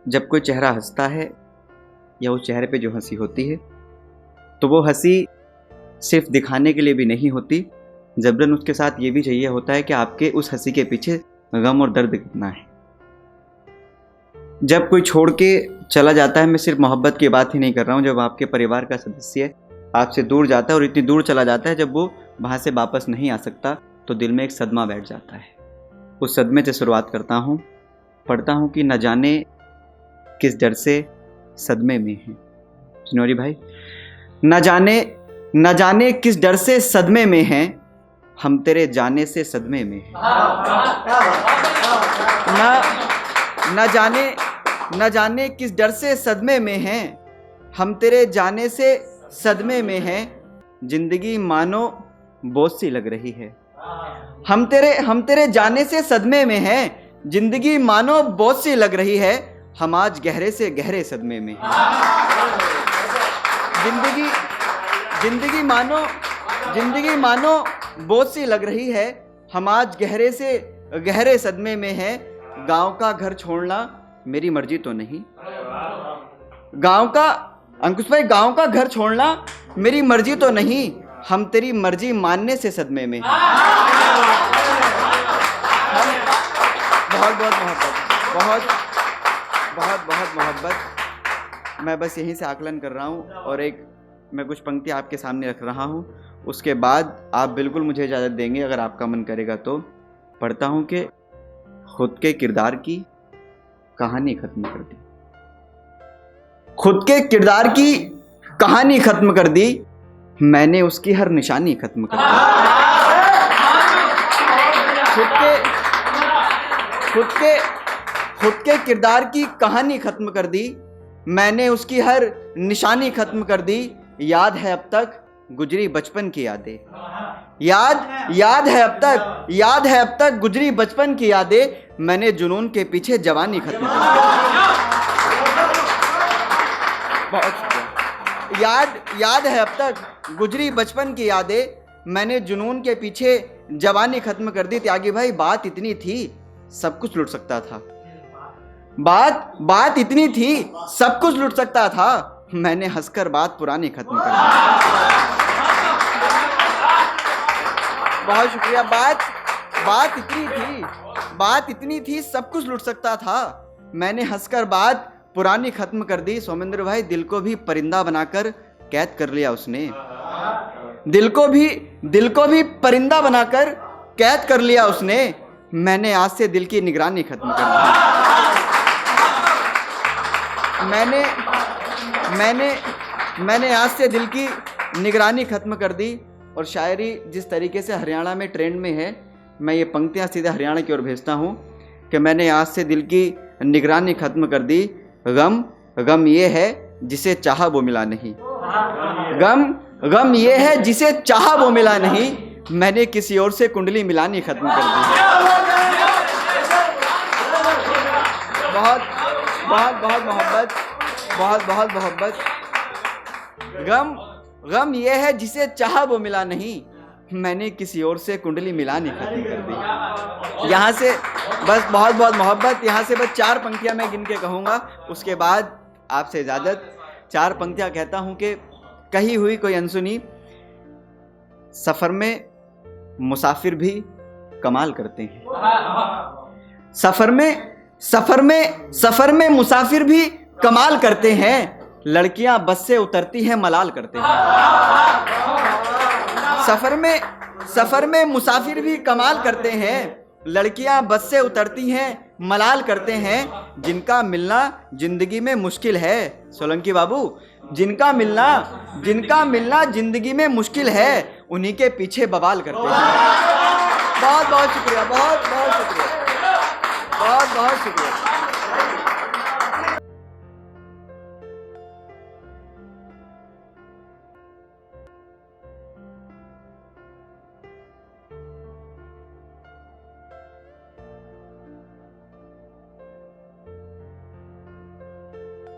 जब कोई चेहरा हंसता है या उस चेहरे पे जो हंसी होती है तो वो हंसी सिर्फ दिखाने के लिए भी नहीं होती, जबरन उसके साथ ये भी चाहिए होता है कि आपके उस हंसी के पीछे गम और दर्द कितना है। जब कोई छोड़ के चला जाता है, मैं सिर्फ मोहब्बत की बात ही नहीं कर रहा हूँ, जब आपके परिवार का सदस्य आपसे दूर जाता है और इतनी दूर चला जाता है जब वो वहाँ से वापस नहीं आ सकता तो दिल में एक सदमा बैठ जाता है। उस सदमे से शुरुआत करता हूँ, पढ़ता हूँ कि न जाने किस डर से सदमे में है। सुनोरी भाई, न जाने किस डर से सदमे में हैं, हम तेरे जाने से सदमे में हैं। न जाने किस डर से सदमे में हैं, हम तेरे जाने से सदमे में हैं। जिंदगी मानो बोझ सी लग रही है। हम तेरे जाने से सदमे में हैं, जिंदगी मानो बोझ सी लग रही है। हम आज गहरे से गहरे सदमे में हैं। जिंदगी मानो बोझ सी लग रही है। हम आज गहरे से गहरे सदमे में हैं। गांव का घर छोड़ना मेरी मर्जी तो नहीं। अंकुश भाई, गांव का घर छोड़ना मेरी मर्जी तो नहीं। हम तेरी मर्जी मानने से सदमे में हैं। बहुत मोहब्बत। मैं बस यहीं से आकलन कर रहा हूँ और मैं कुछ पंक्ति आपके सामने रख रहा हूँ। उसके बाद आप बिल्कुल मुझे इजाज़त देंगे अगर आपका मन करेगा तो। पढ़ता हूँ कि खुद के किरदार की कहानी खत्म कर दी। खुद के किरदार की कहानी खत्म कर दी, मैंने उसकी हर निशानी खत्म कर दी। खुद के किरदार की कहानी खत्म कर दी, मैंने उसकी हर निशानी खत्म कर दी। याद है अब तक गुजरी बचपन की यादें। याद है अब तक गुजरी बचपन की यादें। मैंने जुनून के पीछे जवानी खत्म कर दी। बहुत शुक्रिया। याद है अब तक गुजरी बचपन की यादें। मैंने जुनून के पीछे जवानी खत्म कर दी। त्यागी भाई, बात इतनी थी सब कुछ लुट सकता था। बात इतनी थी सब कुछ लुट सकता था। मैंने हंसकर बात पुरानी खत्म कर दी। बहुत शुक्रिया। बात इतनी थी सब कुछ लुट सकता था। मैंने हंसकर बात पुरानी खत्म कर दी। सोमेंद्र भाई, दिल को भी परिंदा बनाकर कैद कर लिया उसने। दिल को भी परिंदा बनाकर कैद कर लिया उसने। मैंने आज से दिल की निगरानी खत्म कर दी। मैंने आज से दिल की निगरानी खत्म कर दी। और शायरी जिस तरीके से हरियाणा में ट्रेंड में है, मैं ये पंक्तियाँ सीधे हरियाणा की ओर भेजता हूँ कि मैंने आज से दिल की निगरानी खत्म कर दी। गम ये है जिसे चाहा वो मिला नहीं। गम ये है जिसे चाहा वो मिला नहीं। मैंने किसी और से कुंडली मिलानी खत्म कर दी। बहुत मोहब्बत। गम ये है जिसे चाहा वो मिला नहीं। मैंने किसी और से कुंडली मिलानी खत्म कर दी। यहाँ से बस बहुत मोहब्बत। यहाँ से बस 4 पंक्तियाँ मैं गिन के कहूँगा, उसके बाद आपसे इजाज़त। 4 पंक्तियाँ कहता हूँ कि कही हुई कोई अनसुनी। सफ़र में मुसाफिर भी कमाल करते हैं। सफ़र में मुसाफिर भी कमाल करते हैं। लड़कियां बस से उतरती हैं मलाल करते हैं। सफर में मुसाफिर भी कमाल करते हैं। लड़कियां बस से उतरती हैं मलाल करते हैं। जिनका मिलना जिंदगी में मुश्किल है, सोलंकी बाबू, जिनका मिलना जिंदगी में मुश्किल है, उन्हीं के पीछे बवाल करते हैं। बहुत शुक्रिया।